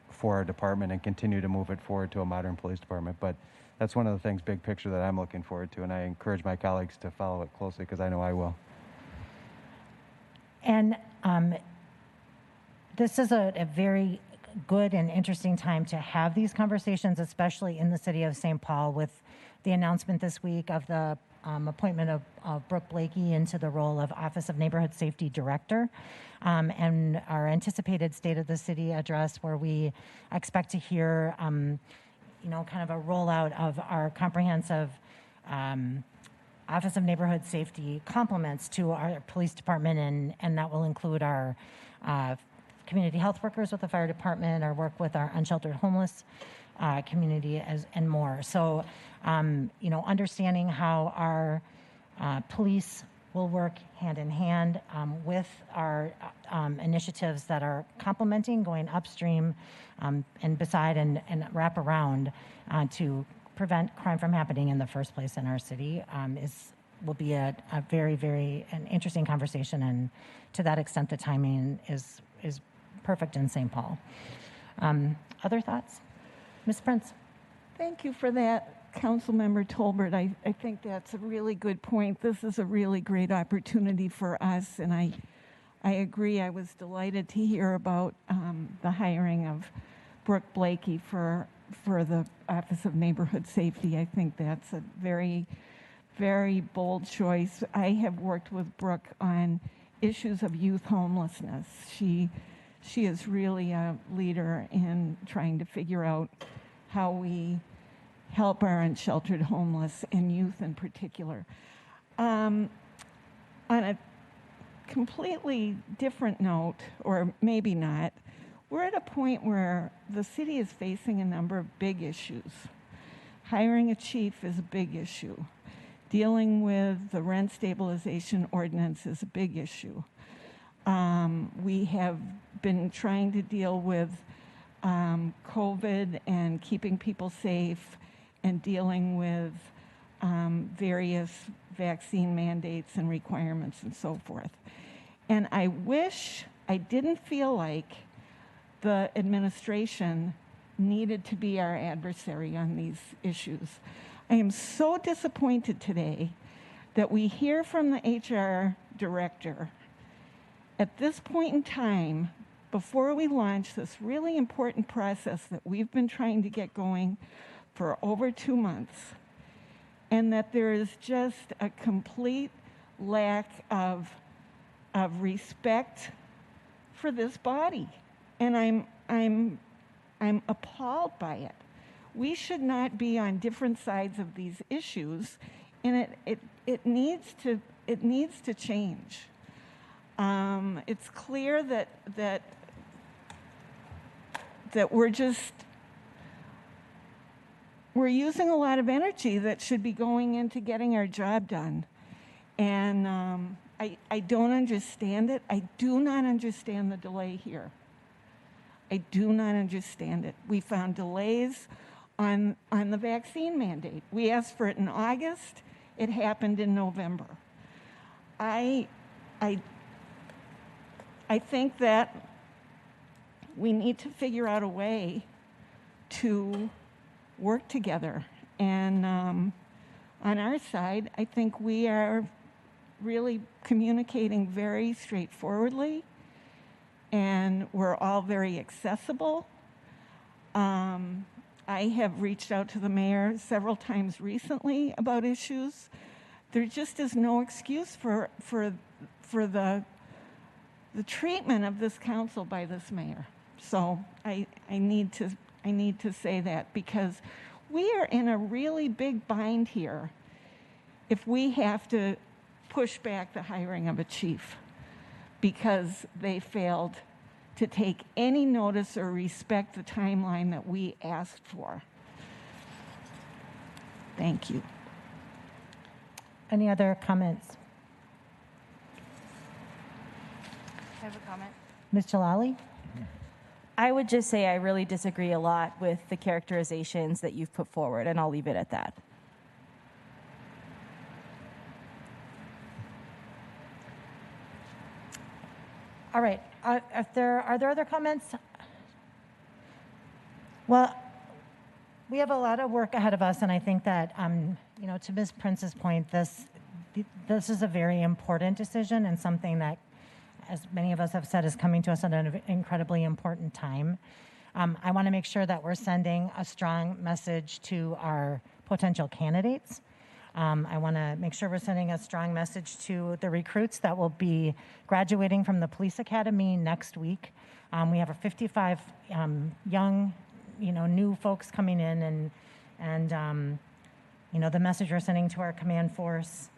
for our department, and continue to move it forward to a modern police department. But that's one of the things, big picture, that I'm looking forward to, and I encourage my colleagues to follow it closely, because I know I will. And this is a very good and interesting time to have these conversations, especially in the city of St. Paul, with the announcement this week of the appointment of Brooke Blakey into the role of Office of Neighborhood Safety Director, and our anticipated State of the City address, where we expect to hear kind of a rollout of our comprehensive Office of Neighborhood Safety complements to our police department, and that will include our community health workers with the fire department, our work with our unsheltered homeless community, and more. So, understanding how our police will work hand in hand with our initiatives that are complementing, going upstream and beside and wrap around to prevent crime from happening in the first place in our city will be a very, very an interesting conversation. And to that extent, the timing is perfect in St. Paul. Other thoughts? Ms. Prince? Thank you for that, Councilmember Tolbert. I think that's a really good point. This is a really great opportunity for us, and I agree. I was delighted to hear about the hiring of Brooke Blakey for the Office of Neighborhood Safety. I think that's a very, very bold choice. I have worked with Brooke on issues of youth homelessness. She is really a leader in trying to figure out how we help our unsheltered homeless and youth in particular. On on a completely different note, or maybe not, we're at a point where the city is facing a number of big issues. Hiring a chief is a big issue. Dealing with the rent stabilization ordinance is a big issue. We have been trying to deal with COVID and keeping people safe and dealing with various vaccine mandates and requirements and so forth. And I wish I didn't feel like the administration needed to be our adversary on these issues. I am so disappointed today that we hear from the HR director at this point in time, before we launch this really important process that we've been trying to get going for over 2 months, and that there is just a complete lack of respect for this body. And I'm appalled by it. We should not be on different sides of these issues, and it needs to change. It's clear that we're using a lot of energy that should be going into getting our job done. And I don't understand it. I do not understand the delay here. I do not understand it. We found delays on the vaccine mandate. We asked for it in August. It happened in November. I think that we need to figure out a way to work together. And on our side, I think we are really communicating very straightforwardly, and we're all very accessible. I have reached out to the mayor several times recently about issues. There just is no excuse for the treatment of this council by this mayor. So I need to say that, because we are in a really big bind here if we have to push back the hiring of a chief because they failed to take any notice or respect the timeline that we asked for. Thank you. Any other comments? I have a comment. Ms. Jalali? I would just say I really disagree a lot with the characterizations that you've put forward, and I'll leave it at that. All right. Are there other comments? Well, we have a lot of work ahead of us, and I think that, to Ms. Prince's point, this is a very important decision and something that, as many of us have said, is coming to us at an incredibly important time. I want to make sure that we're sending a strong message to our potential candidates. I want to make sure we're sending a strong message to the recruits that will be graduating from the police academy next week. We have 55 young, new folks coming in, and the message we're sending to our command force,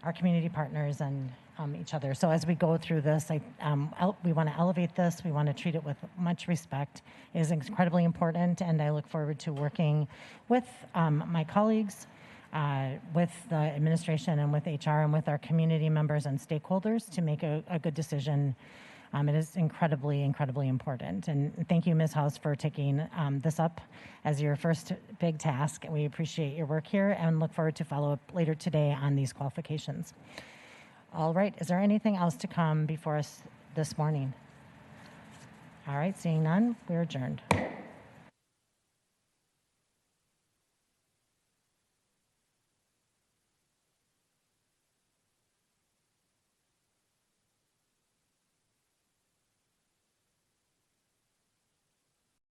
our community partners, and each other. So as we go through this, we want to elevate this. We want to treat it with much respect. It is incredibly important, and I look forward to working with my colleagues, with the administration and with HR and with our community members and stakeholders to make a good decision. It is incredibly, incredibly important. And thank you, Ms. House, for taking this up as your first big task. We appreciate your work here and look forward to follow up later today on these qualifications. All right, is there anything else to come before us this morning? All right, seeing none, we're adjourned.